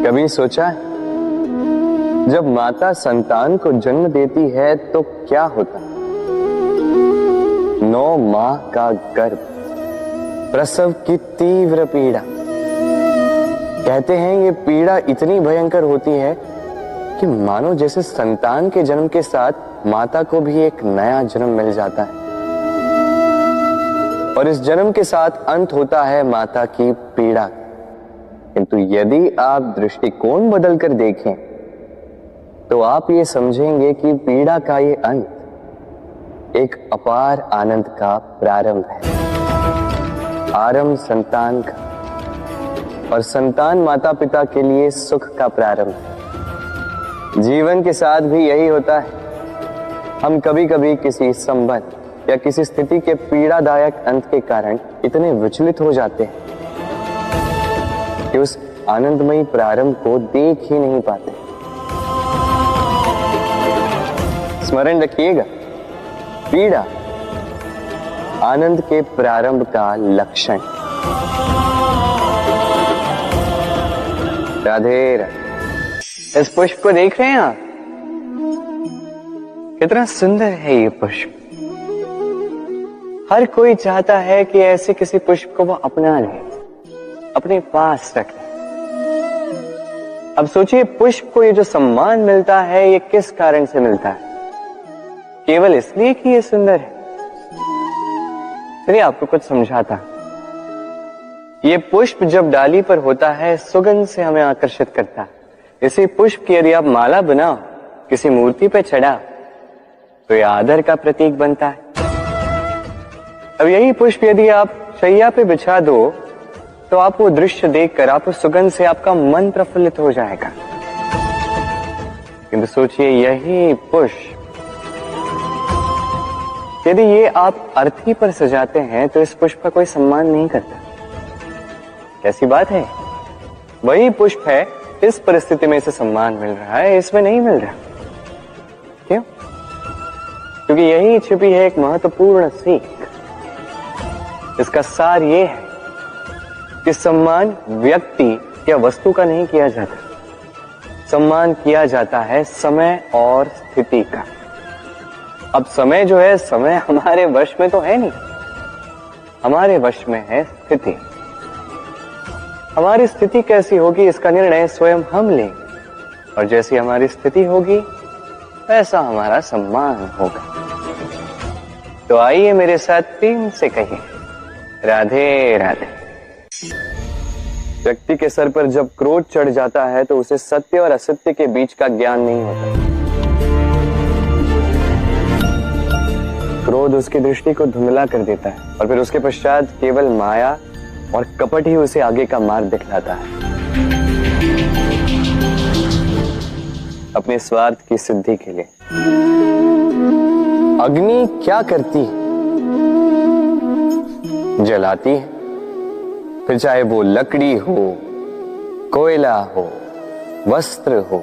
कभी सोचा है जब माता संतान को जन्म देती है तो क्या होता है? 9 माह का गर्भ, प्रसव की तीव्र पीड़ा। कहते हैं ये पीड़ा इतनी भयंकर होती है कि मानो जैसे संतान के जन्म के साथ माता को भी एक नया जन्म मिल जाता है और इस जन्म के साथ अंत होता है माता की पीड़ा। किंतु यदि आप दृष्टिकोण बदलकर देखें तो आप ये समझेंगे कि पीड़ा का ये अंत एक अपार आनंद का प्रारंभ है। आरंभ संतान का और संतान माता पिता के लिए सुख का प्रारंभ है। जीवन के साथ भी यही होता है। हम कभी कभी किसी संबंध या किसी स्थिति के पीड़ादायक अंत के कारण इतने विचलित हो जाते हैं कि उस आनंदमयी प्रारंभ को देख ही नहीं पाते। स्मरण रखिएगा, पीड़ा आनंद के प्रारंभ का लक्षण। राधे राधे। इस पुष्प को देख रहे हैं आप? कितना सुंदर है ये पुष्प। हर कोई चाहता है कि ऐसे किसी पुष्प को वो अपना ले, अपने पास रख ले। अब सोचिए, पुष्प को ये जो सम्मान मिलता है ये किस कारण से मिलता है? केवल इसलिए कि ये सुंदर है? चलिए आपको कुछ समझाता। ये पुष्प जब डाली पर होता है सुगंध से हमें आकर्षित करता है। इसी पुष्प की यदि आप माला बनाओ, किसी मूर्ति पर चढ़ा तो यह आदर का प्रतीक बनता है। अब यही पुष्प यदि आप शैया पे बिछा दो तो आप वो दृश्य देखकर, आप उस सुगंध से आपका मन प्रफुल्लित हो जाएगा। किंतु सोचिए, यही पुष्प यदि ये आप अर्थी पर सजाते हैं तो इस पुष्प का कोई सम्मान नहीं करता। कैसी बात है? वही पुष्प है, इस परिस्थिति में इसे सम्मान मिल रहा है, इसमें नहीं मिल रहा। क्यों? क्योंकि यही छिपी है एक महत्वपूर्ण सीख। इसका सार ये है कि सम्मान व्यक्ति या वस्तु का नहीं किया जाता, सम्मान किया जाता है समय और स्थिति का। अब समय जो है, समय हमारे वश में तो है नहीं, हमारे वश में है स्थिति। हमारी स्थिति कैसी होगी इसका निर्णय स्वयं हम लेंगे और जैसी हमारी स्थिति होगी वैसा हमारा सम्मान होगा। तो आइए मेरे साथ प्रेम से कहिए, राधे राधे। व्यक्ति के सर पर जब क्रोध चढ़ जाता है तो उसे सत्य और असत्य के बीच का ज्ञान नहीं होता। क्रोध उसकी दृष्टि को धुंधला कर देता है और फिर उसके पश्चात केवल माया और कपट ही उसे आगे का मार्ग दिखलाता है। अपने स्वार्थ की सिद्धि के लिए अग्नि क्या करती है? जलाती है। फिर चाहे वो लकड़ी हो, कोयला हो, वस्त्र हो,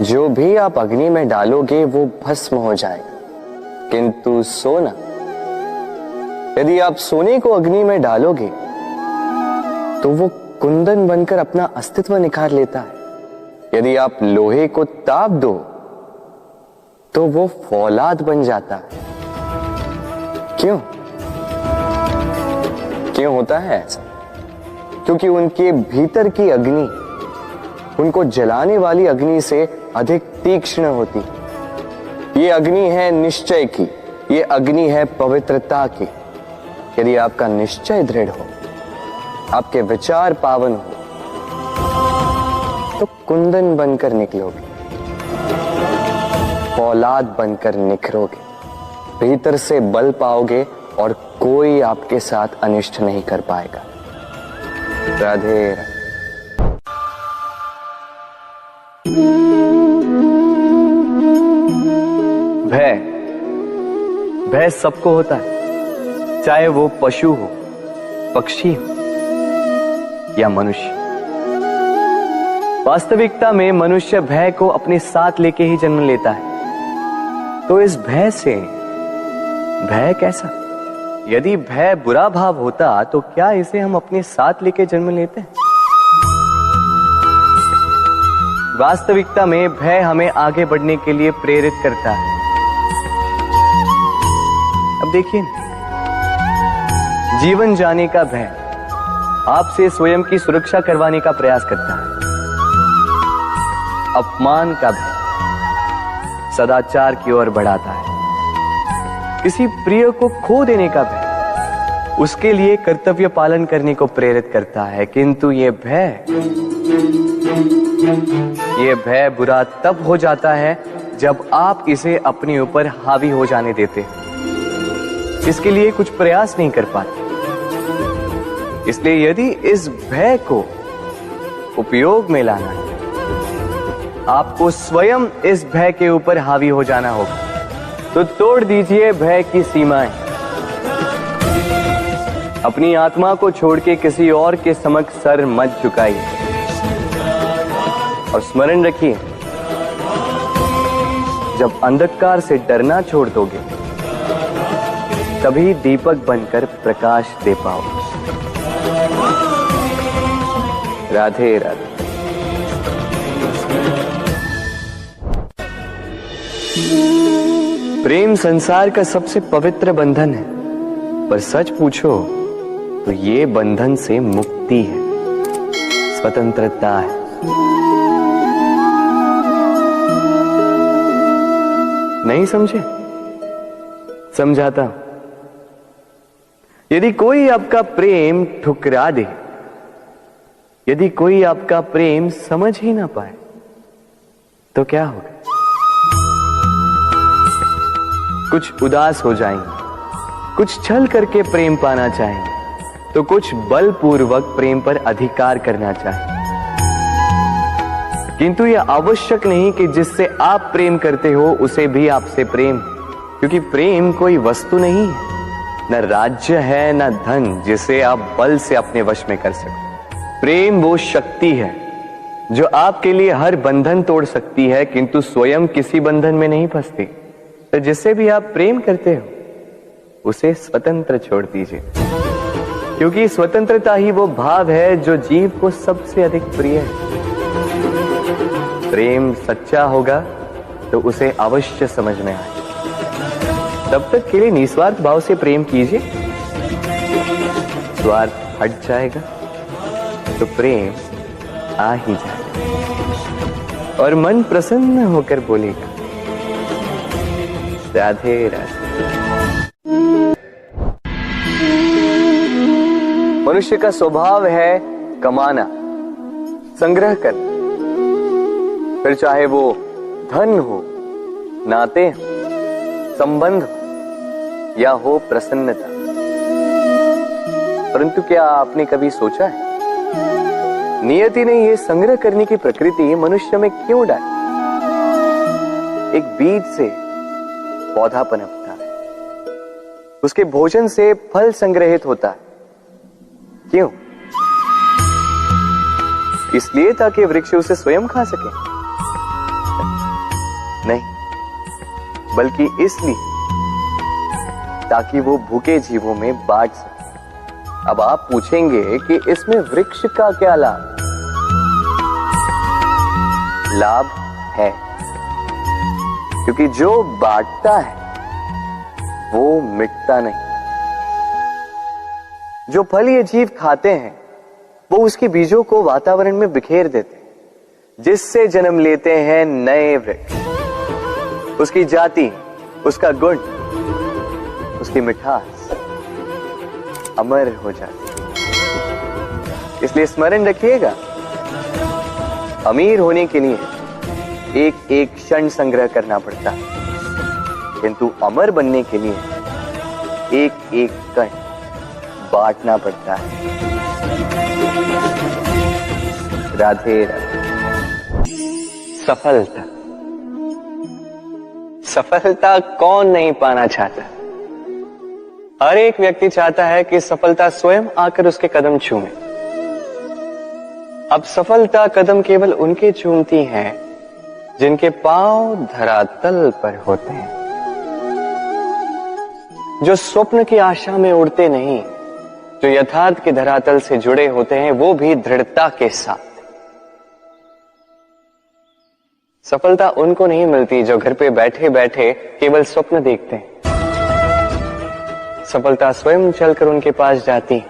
जो भी आप अग्नि में डालोगे वो भस्म हो जाएगा। किंतु सोना, यदि आप सोने को अग्नि में डालोगे तो वो कुंदन बनकर अपना अस्तित्व निखार लेता है। यदि आप लोहे को ताप दो तो वो फौलाद बन जाता है। क्यों? क्यों होता है ऐसा? क्योंकि उनके भीतर की अग्नि उनको जलाने वाली अग्नि से अधिक तीक्ष्ण होती। ये अग्नि है निश्चय की, ये अग्नि है पवित्रता की। यदि आपका निश्चय दृढ़ हो, आपके विचार पावन हो, तो कुंदन बनकर निकलोगे, फौलाद बनकर निखरोगे, भीतर से बल पाओगे और कोई आपके साथ अनिष्ट नहीं कर पाएगा। राधे राधे। भय, भय सबको होता है, चाहे वो पशु हो, पक्षी हो या मनुष्य। वास्तविकता में मनुष्य भय को अपने साथ लेके ही जन्म लेता है। तो इस भय से, भय कैसा? यदि भय बुरा भाव होता तो क्या इसे हम अपने साथ लेके जन्म लेते हैं? वास्तविकता में भय हमें आगे बढ़ने के लिए प्रेरित करता है। अब देखिए, जीवन जाने का भय आपसे स्वयं की सुरक्षा करवाने का प्रयास करता है। अपमान का भय सदाचार की ओर बढ़ाता है। किसी प्रिय को खो देने का भय उसके लिए कर्तव्य पालन करने को प्रेरित करता है। किंतु ये भय बुरा तब हो जाता है जब आप इसे अपने ऊपर हावी हो जाने देते हैं, इसके लिए कुछ प्रयास नहीं कर पाते। इसलिए यदि इस भय को उपयोग में लाना है, आपको स्वयं इस भय के ऊपर हावी हो जाना होगा। तो तोड़ दीजिए भय की सीमाएं। अपनी आत्मा को छोड़ के किसी और के समक्ष सर मत झुकाइए और स्मरण रखिए, जब अंधकार से डरना छोड़ दोगे तभी दीपक बनकर प्रकाश दे पाओगे। राधे राधे। प्रेम संसार का सबसे पवित्र बंधन है, पर सच पूछो तो ये बंधन से मुक्ति है, स्वतंत्रता है। नहीं समझे? समझाता हूं। यदि कोई आपका प्रेम ठुकरा दे, यदि कोई आपका प्रेम समझ ही ना पाए, तो क्या होगा? कुछ उदास हो जाएंगे, कुछ छल करके प्रेम पाना चाहेंगे, तो कुछ बलपूर्वक प्रेम पर अधिकार करना चाहेंगे। किंतु यह आवश्यक नहीं कि जिससे आप प्रेम करते हो उसे भी आपसे प्रेम, क्योंकि प्रेम कोई वस्तु नहीं है, न राज्य है, न धन जिसे आप बल से अपने वश में कर सकते। प्रेम वो शक्ति है जो आपके लिए हर बंधन तोड़ सकती है, किंतु स्वयं किसी बंधन में नहीं फंसती। तो जिससे भी आप प्रेम करते हो उसे स्वतंत्र छोड़ दीजिए, क्योंकि स्वतंत्रता ही वो भाव है जो जीव को सबसे अधिक प्रिय है। प्रेम सच्चा होगा तो उसे अवश्य समझ में आए। तब तक के लिए निस्वार्थ भाव से प्रेम कीजिए, स्वार्थ हट जाएगा तो प्रेम आ ही जाएगा और मन प्रसन्न होकर बोलेगा, राधे राधे। मनुष्य का स्वभाव है कमाना, संग्रह करना, फिर चाहे वो धन हो, नाते हो, संबंध हो या हो प्रसन्नता। परंतु क्या आपने कभी सोचा है, नियति ने यह संग्रह करने की प्रकृति मनुष्य में क्यों डाली? एक बीज से पौधा पनपता है, उसके भोजन से फल संग्रहित होता है। क्यों? इसलिए ताकि वृक्ष उसे स्वयं खा सके? नहीं, बल्कि इसलिए ताकि वो भूखे जीवों में बांट सके। अब आप पूछेंगे कि इसमें वृक्ष का क्या लाभ? लाभ है, क्योंकि जो बांटता है वो मिटता नहीं। जो फल ये जीव खाते हैं वो उसके बीजों को वातावरण में बिखेर देते हैं, जिससे जन्म लेते हैं नए वृक्ष। उसकी जाति, उसका गुण, उसकी मिठास अमर हो जाती है। इसलिए स्मरण रखिएगा, अमीर होने के लिए एक एक क्षण संग्रह करना पड़ता है, किंतु अमर बनने के लिए एक एक कण बांटना पड़ता है। राधे राधे। सफलता, सफलता कौन नहीं पाना चाहता? हर एक व्यक्ति चाहता है कि सफलता स्वयं आकर उसके कदम चूमे। अब सफलता कदम केवल उनके चूमती हैं जिनके पांव धरातल पर होते हैं, जो स्वप्न की आशा में उड़ते नहीं, जो यथार्थ के धरातल से जुड़े होते हैं, वो भी दृढ़ता के साथ। सफलता उनको नहीं मिलती जो घर पे बैठे बैठे केवल स्वप्न देखते हैं। सफलता स्वयं चलकर उनके पास जाती है,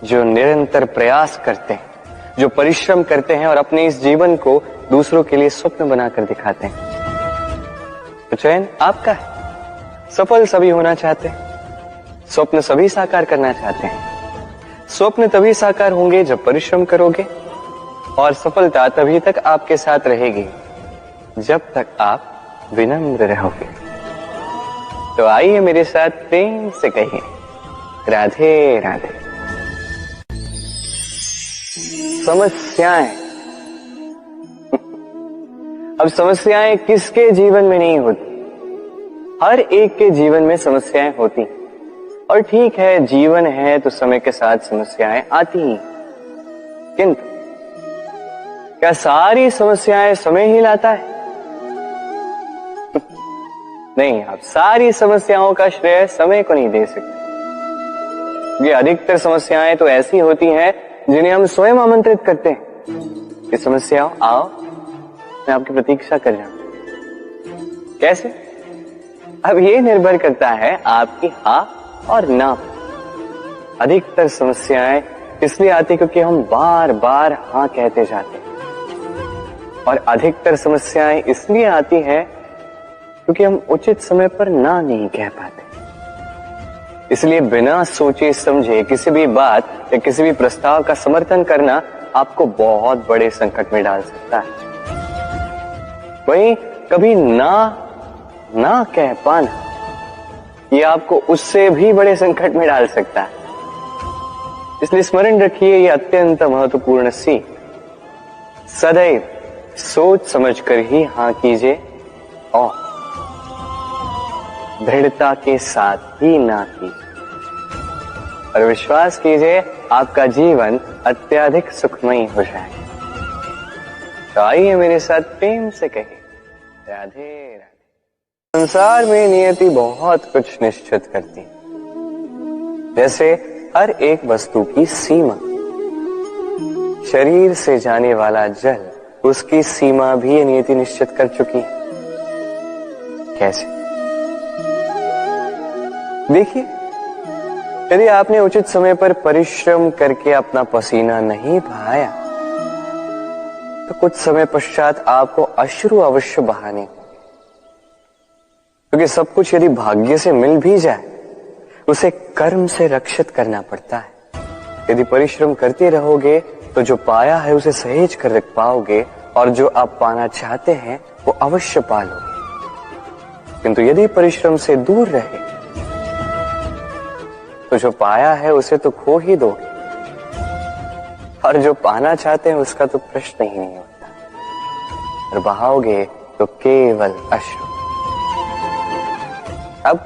जो निरंतर प्रयास करते हैं, जो परिश्रम करते हैं और अपने इस जीवन को दूसरों के लिए स्वप्न बनाकर दिखाते हैं। तो चयन आपका है। सफल सभी होना चाहते हैं, स्वप्न सभी साकार करना चाहते हैं। स्वप्न तभी साकार होंगे जब परिश्रम करोगे, और सफलता तभी तक आपके साथ रहेगी जब तक आप विनम्र रहोगे। तो आइए मेरे साथ प्रेम से कहिए, राधे राधे। समस्याएं। अब समस्याएं किसके जीवन में नहीं होती? हर एक के जीवन में समस्याएं होती। और ठीक है, जीवन है तो समय के साथ समस्याएं आती ही। किंतु क्या सारी समस्याएं समय ही लाता है? नहीं, आप सारी समस्याओं का श्रेय समय को नहीं दे सकते। ये अधिकतर समस्याएं तो ऐसी होती हैं जिन्हें हम स्वयं आमंत्रित करते हैं कि समस्याओं आओ, मैं आपकी प्रतीक्षा कर रहा हूं। कैसे? अब ये निर्भर करता है आपकी हाँ और ना। अधिकतर समस्याएं इसलिए आती क्योंकि हम बार बार हाँ कहते जाते हैं, और अधिकतर समस्याएं इसलिए आती हैं क्योंकि हम उचित समय पर ना नहीं कह पाते। इसलिए बिना सोचे समझे किसी भी बात या किसी भी प्रस्ताव का समर्थन करना आपको बहुत बड़े संकट में डाल सकता है। वहीं कभी ना कह पाना ये आपको उससे भी बड़े संकट में डाल सकता है। इसलिए स्मरण रखिए, ये अत्यंत महत्वपूर्ण सीख। सदैव सोच समझकर ही हाँ कीजिए और दृढ़ता के साथ ही ना कीजिए, और विश्वास कीजिए आपका जीवन अत्यधिक सुखमयी हो जाएगा। तो आइए मेरे साथ प्रेम से कहिए, राधे राधे। संसार में नियति बहुत कुछ निश्चित करती है, जैसे हर एक वस्तु की सीमा। शरीर से जाने वाला जल, उसकी सीमा भी नियति निश्चित कर चुकी है। कैसे? देखिए, यदि आपने उचित समय पर परिश्रम करके अपना पसीना नहीं बहाया तो कुछ समय पश्चात आपको अश्रु अवश्य बहाने होंगे, क्योंकि सब कुछ यदि भाग्य से मिल भी जाए उसे कर्म से रक्षित करना पड़ता है। यदि परिश्रम करते रहोगे तो जो पाया है उसे सहेज कर रख पाओगे, और जो आप पाना चाहते हैं वो अवश्य पालोगे। किंतु यदि परिश्रम से दूर रहे तो जो पाया है उसे तो खो ही दोगे, और जो पाना चाहते हैं उसका तो प्रश्न ही नहीं होता, और बहाओगे तो केवल अश्रु। अब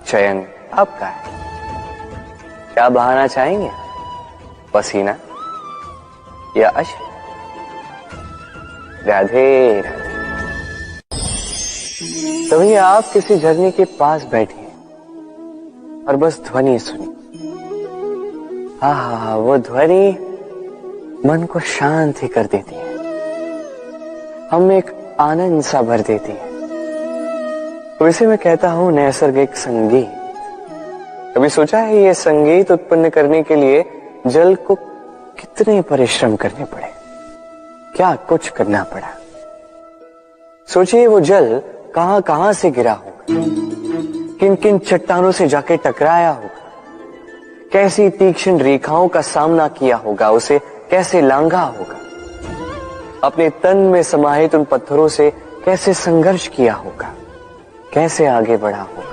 चयन आपका है। क्या बहाना चाहेंगे, पसीना या अश्रु? राधे राधे। तभी आप किसी झरने के पास बैठे और बस ध्वनि सुनी। हाँ, वो ध्वनि मन को शांत ही कर देती है, हम एक आनंद सा भर देती है। तो इसे मैं कहता हूं नैसर्गिक संगीत। कभी सोचा है ये संगीत उत्पन्न करने के लिए जल को कितने परिश्रम करने पड़े, क्या कुछ करना पड़ा? सोचिए वो जल कहां कहां से गिरा होगा, किन किन चट्टानों से जाके टकराया होगा, कैसी तीक्ष्ण रेखाओं का सामना किया होगा, उसे कैसे लांघा होगा, अपने तन में समाहित उन पत्थरों से कैसे संघर्ष किया होगा, कैसे आगे बढ़ा होगा।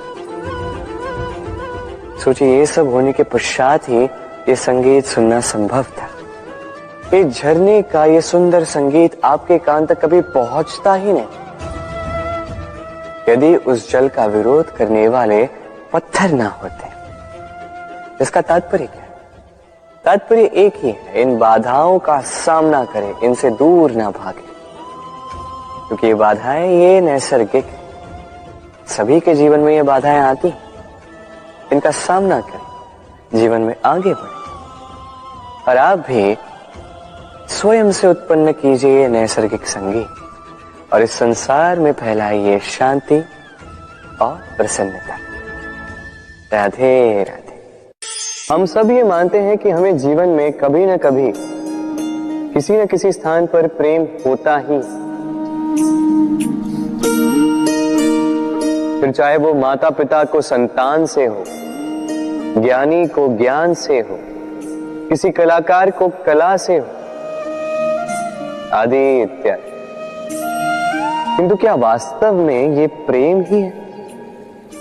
सोचिए ये सब होने के पश्चात ही ये संगीत सुनना संभव था। इस झरने का ये सुंदर संगीत आपके कान तक कभी पहुंचता ही नहीं यदि उस जल का विरोध करने वाले पत्थर ना होते। इसका तात्पर्य क्या है? तात्पर्य एक ही है, इन बाधाओं का सामना करें, इनसे दूर ना भागे, क्योंकि ये बाधाएं ये नैसर्गिक, सभी के जीवन में ये बाधाएं आती, इनका सामना करें, जीवन में आगे बढ़े। और आप भी स्वयं से उत्पन्न कीजिए नैसर्गिक संगीत, और इस संसार में फैलाइए शांति और प्रसन्नता। राधे राधे। हम सब ये मानते हैं कि हमें जीवन में कभी न कभी किसी न किसी स्थान पर प्रेम होता ही, फिर चाहे वो माता पिता को संतान से हो, ज्ञानी को ज्ञान से हो, किसी कलाकार को कला से हो, आदि इत्यादि। किंतु क्या वास्तव में ये प्रेम ही है?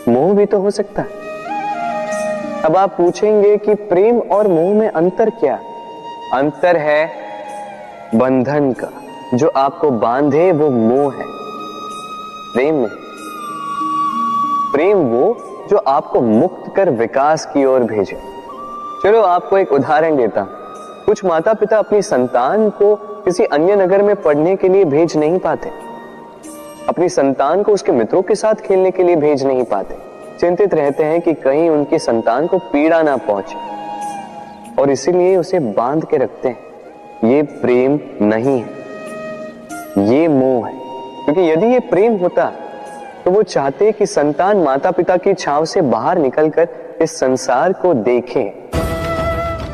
मोह भी तो हो सकता है। अब आप पूछेंगे कि प्रेम और मोह में अंतर क्या? अंतर है बंधन का। जो आपको बांधे वो मोह है, प्रेम नहीं। प्रेम वो जो आपको मुक्त कर विकास की ओर भेजे। चलो आपको एक उदाहरण देता हूं। कुछ माता पिता अपनी संतान को किसी अन्य नगर में पढ़ने के लिए भेज नहीं पाते, अपनी संतान को उसके मित्रों के साथ खेलने के लिए भेज नहीं पाते। चिंतित रहते हैं कि कहीं उनकी संतान को पीड़ा ना पहुंचे, और इसीलिए उसे बांध के रखते हैं। ये प्रेम नहीं है, ये मोह है। क्योंकि यदि ये प्रेम होता तो वो चाहते कि संतान माता पिता की छांव से बाहर निकलकर इस संसार को देखे,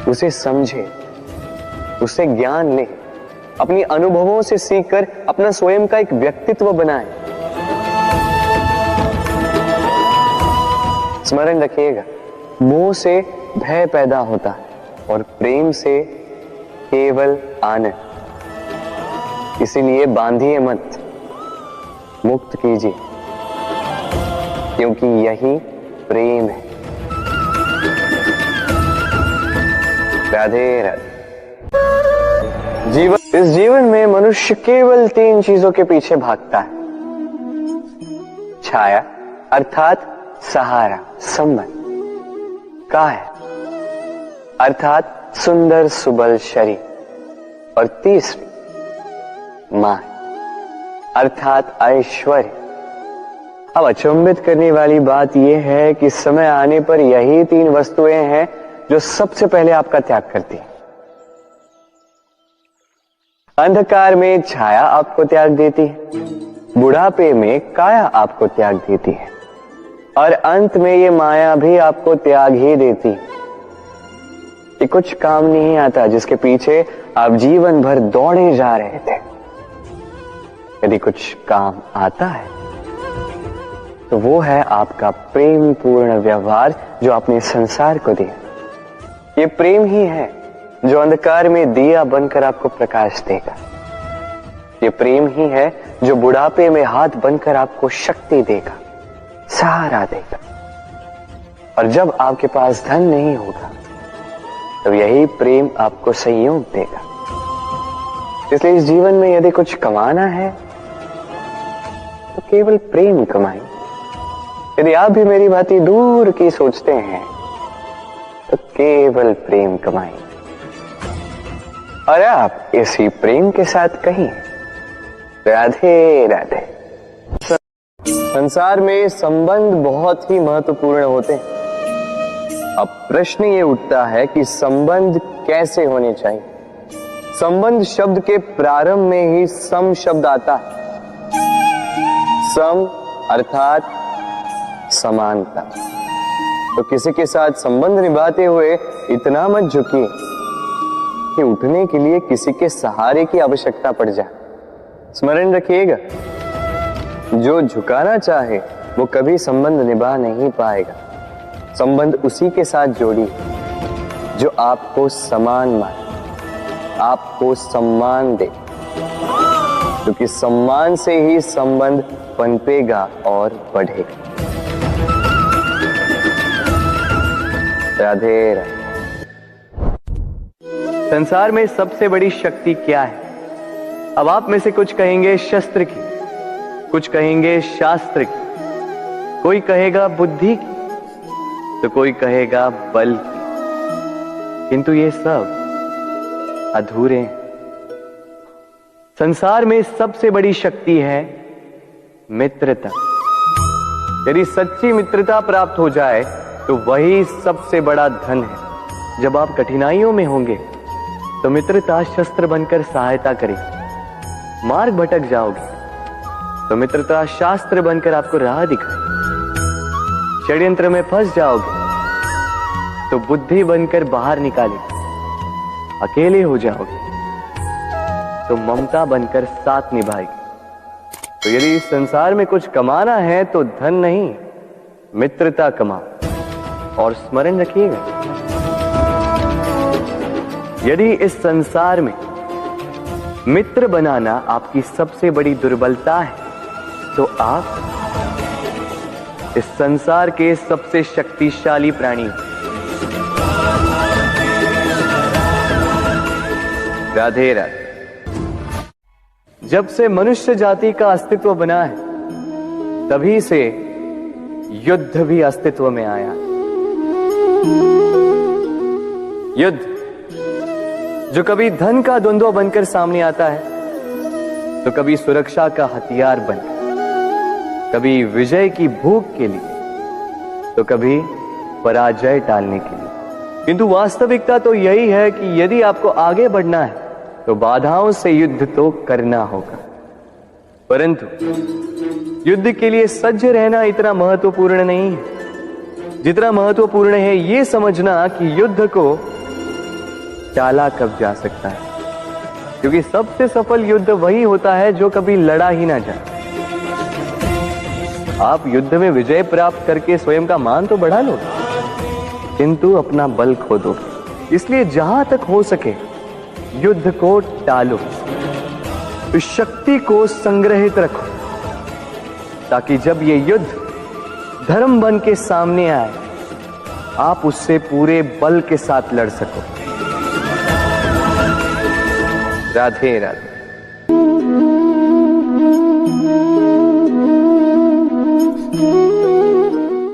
उसे समझे, उसे ज्ञान ले, अपनी अनुभवों से सीखकर अपना स्वयं का एक व्यक्तित्व बनाए। स्मरण रखिएगा, मोह से भय पैदा होता है और प्रेम से केवल आनंद। इसीलिए बांधिए मत, मुक्त कीजिए, क्योंकि यही प्रेम है। राधे राधे। इस जीवन में मनुष्य केवल 3 चीजों के पीछे भागता है। छाया अर्थात सहारा, संबंध, काया अर्थात सुंदर सुबल शरीर, और तीसरी मां अर्थात ऐश्वर्य। अब अचंभित करने वाली बात यह है कि समय आने पर यही 3 वस्तुएं हैं जो सबसे पहले आपका त्याग करती है। अंधकार में छाया आपको त्याग देती है, बुढ़ापे में काया आपको त्याग देती है, और अंत में ये माया भी आपको त्याग ही देती है। ये कुछ काम नहीं आता जिसके पीछे आप जीवन भर दौड़े जा रहे थे। यदि कुछ काम आता है तो वो है आपका प्रेम पूर्ण व्यवहार जो आपने संसार को दिया। ये प्रेम ही है जो अंधकार में दिया बनकर आपको प्रकाश देगा। ये प्रेम ही है जो बुढ़ापे में हाथ बनकर आपको शक्ति देगा, सहारा देगा। और जब आपके पास धन नहीं होगा तो यही प्रेम आपको संयोग देगा। इसलिए इस जीवन में यदि कुछ कमाना है तो केवल प्रेम कमाएं। यदि आप भी मेरी भांति दूर की सोचते हैं तो केवल प्रेम कमाएं, और आप इसी प्रेम के साथ कहीं राधे राधे। संसार में संबंध बहुत ही महत्वपूर्ण होते हैं। अब प्रश्न ये उठता है कि संबंध कैसे होने चाहिए। संबंध शब्द के प्रारंभ में ही सम शब्द आता है। सम अर्थात समानता। तो किसी के साथ संबंध निभाते हुए इतना मत झुकिए कि उठने के लिए किसी के सहारे की आवश्यकता पड़ जाए। स्मरण रखिएगा, जो झुकाना चाहे वो कभी संबंध निभा नहीं पाएगा। संबंध उसी के साथ जोड़ी जो आपको समान माने, आपको सम्मान दे, क्योंकि सम्मान से ही संबंध पनपेगा और बढ़ेगा। राधे राधे। संसार में सबसे बड़ी शक्ति क्या है? अब आप में से कुछ कहेंगे शस्त्र की, कुछ कहेंगे शास्त्र की, कोई कहेगा बुद्धि की, तो कोई कहेगा बल की। किंतु ये सब अधूरे हैं। संसार में सबसे बड़ी शक्ति है मित्रता। यदि सच्ची मित्रता प्राप्त हो जाए तो वही सबसे बड़ा धन है। जब आप कठिनाइयों में होंगे तो मित्रता शस्त्र बनकर सहायता करेगी। मार्ग भटक जाओगे तो मित्रता शास्त्र बनकर आपको राह दिखाए। षड्यंत्र में फंस जाओगे तो बुद्धि बनकर बाहर निकालेगी। अकेले हो जाओगे तो ममता बनकर साथ निभाएगी। तो यदि इस संसार में कुछ कमाना है तो धन नहीं, मित्रता कमाओ। और स्मरण रखिएगा, यदि इस संसार में मित्र बनाना आपकी सबसे बड़ी दुर्बलता है तो आप इस संसार के सबसे शक्तिशाली प्राणी। राधे राधे। जब से मनुष्य जाति का अस्तित्व बना है तभी से युद्ध भी अस्तित्व में आया। युद्ध जो कभी धन का द्वंद्व बनकर सामने आता है तो कभी सुरक्षा का हथियार बनकर, कभी विजय की भूख के लिए तो कभी पराजय टालने के लिए। किंतु वास्तविकता तो यही है कि यदि आपको आगे बढ़ना है तो बाधाओं से युद्ध तो करना होगा। परंतु युद्ध के लिए सज्ज रहना इतना महत्वपूर्ण नहीं है जितना महत्वपूर्ण है यह समझना कि युद्ध को टाला कब जा सकता है। क्योंकि सबसे सफल युद्ध वही होता है जो कभी लड़ा ही ना जाए। आप युद्ध में विजय प्राप्त करके स्वयं का मान तो बढ़ा लो, किंतु अपना बल खो दोगे। इसलिए जहां तक हो सके युद्ध को टालो, इस शक्ति को संग्रहित रखो, ताकि जब ये युद्ध धर्म बन के सामने आए आप उससे पूरे बल के साथ लड़ सको। राधे राधे।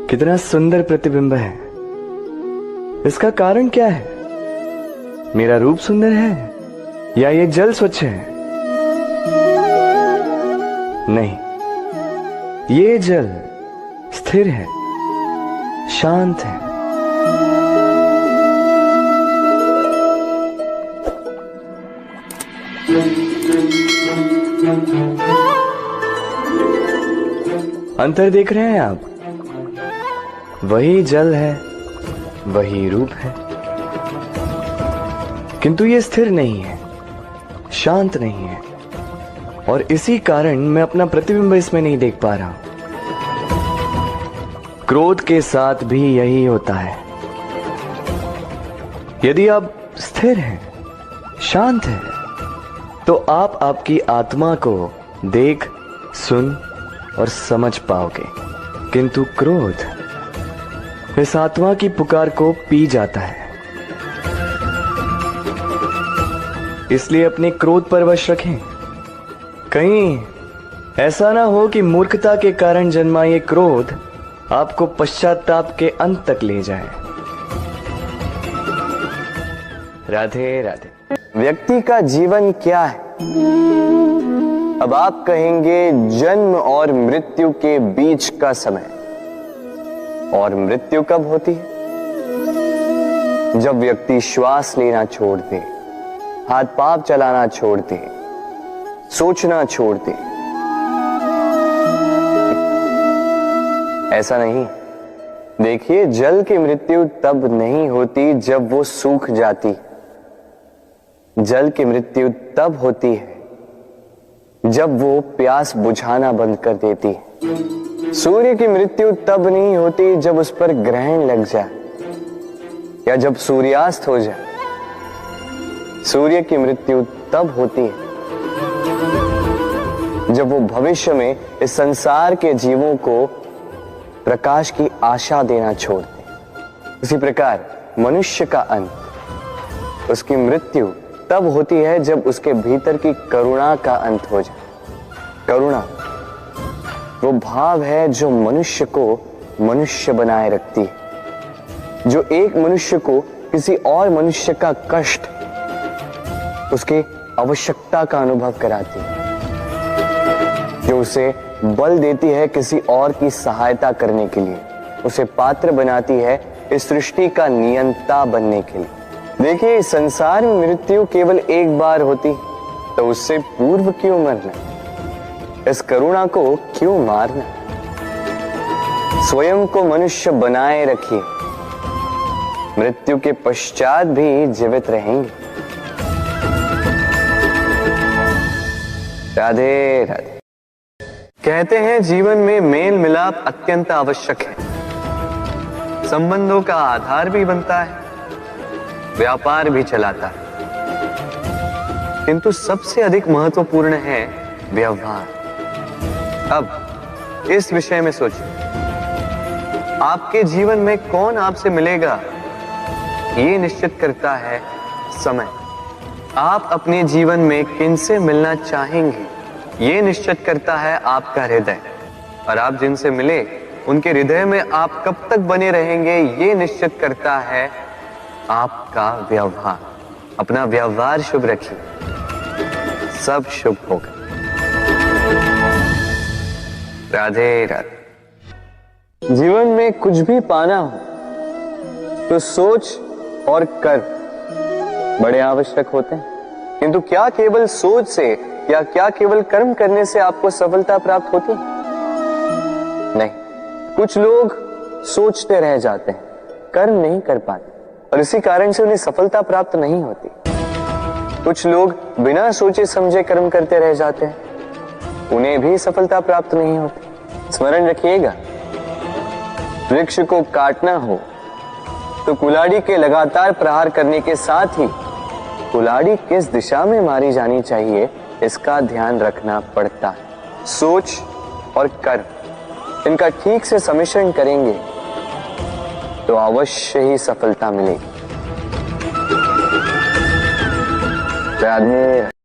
कितना सुंदर प्रतिबिंब है। इसका कारण क्या है? मेरा रूप सुंदर है या ये जल स्वच्छ है? नहीं, ये जल स्थिर है, शांत है। अंतर देख रहे हैं आप? वही जल है, वही रूप है, किंतु ये स्थिर नहीं है, शांत नहीं है। और इसी कारण मैं अपना प्रतिबिंब इसमें नहीं देख पा रहा हूं। क्रोध के साथ भी यही होता है। यदि आप स्थिर हैं, शांत हैं, तो आप आपकी आत्मा को देख, सुन और समझ पाओगे। किंतु क्रोध इस आत्मा की पुकार को पी जाता है। इसलिए अपने क्रोध पर वश रखें। कहीं ऐसा ना हो कि मूर्खता के कारण जन्मा ये क्रोध आपको पश्चाताप के अंत तक ले जाए। राधे राधे। व्यक्ति का जीवन क्या है? अब आप कहेंगे जन्म और मृत्यु के बीच का समय। और मृत्यु कब होती है? जब व्यक्ति श्वास लेना छोड़ दे, हाथ पांव चलाना छोड़ दे, सोचना छोड़ दे। ऐसा नहीं। देखिए, जल की मृत्यु तब नहीं होती जब वो सूख जाती। जल की मृत्यु तब होती है जब वो प्यास बुझाना बंद कर देती है। सूर्य की मृत्यु तब नहीं होती जब उस पर ग्रहण लग जाए या जब सूर्यास्त हो जाए। सूर्य की मृत्यु तब होती है जब वो भविष्य में इस संसार के जीवों को प्रकाश की आशा देना छोड़ दे। इसी प्रकार मनुष्य का अंत, उसकी मृत्यु तब होती है जब उसके भीतर की करुणा का अंत हो जाए। करुणा वो भाव है जो मनुष्य को मनुष्य बनाए रखती है, जो एक मनुष्य को किसी और मनुष्य का कष्ट, उसकी आवश्यकता का अनुभव कराती है, जो उसे बल देती है किसी और की सहायता करने के लिए, उसे पात्र बनाती है इस सृष्टि का नियंता बनने के लिए। देखिए, इस संसार में मृत्यु केवल एक बार होती, तो उससे पूर्व क्यों मरना? इस करुणा को क्यों मारना? स्वयं को मनुष्य बनाए रखिए, मृत्यु के पश्चात भी जीवित रहेंगे। राधे राधे। कहते हैं जीवन में मेल मिलाप अत्यंत आवश्यक है, संबंधों का आधार भी बनता है, व्यापार भी चलाता है, किंतु सबसे अधिक महत्वपूर्ण है व्यवहार। अब इस विषय में सोचिए, आपके जीवन में कौन आपसे मिलेगा ये निश्चित करता है समय। आप अपने जीवन में किनसे मिलना चाहेंगे ये निश्चित करता है आपका हृदय, और आप जिनसे मिले उनके हृदय में आप कब तक बने रहेंगे ये निश्चित करता है आपका व्यवहार। अपना व्यवहार शुभ रखिए, सब शुभ होगा। राधे राधे। जीवन में कुछ भी पाना हो तो सोच और कर बड़े आवश्यक होते हैं, किंतु क्या केवल सोच से या क्या केवल कर्म करने से आपको सफलता प्राप्त होती है? नहीं, कुछ लोग सोचते रह जाते हैं, कर्म नहीं कर पाते और इसी कारण से उन्हें सफलता प्राप्त नहीं होती। कुछ लोग बिना सोचे समझे कर्म करते रह जाते हैं, उन्हें भी सफलता प्राप्त नहीं होती। स्मरण रखिएगा, वृक्ष को काटना हो तो कुल्हाड़ी के लगातार प्रहार करने के साथ ही कुल्हाड़ी किस दिशा में मारी जानी चाहिए इसका ध्यान रखना पड़ता है। सोच और कर्म इनका ठीक से सम्मिश्रण करेंगे तो अवश्य ही सफलता मिलेगी। राधे।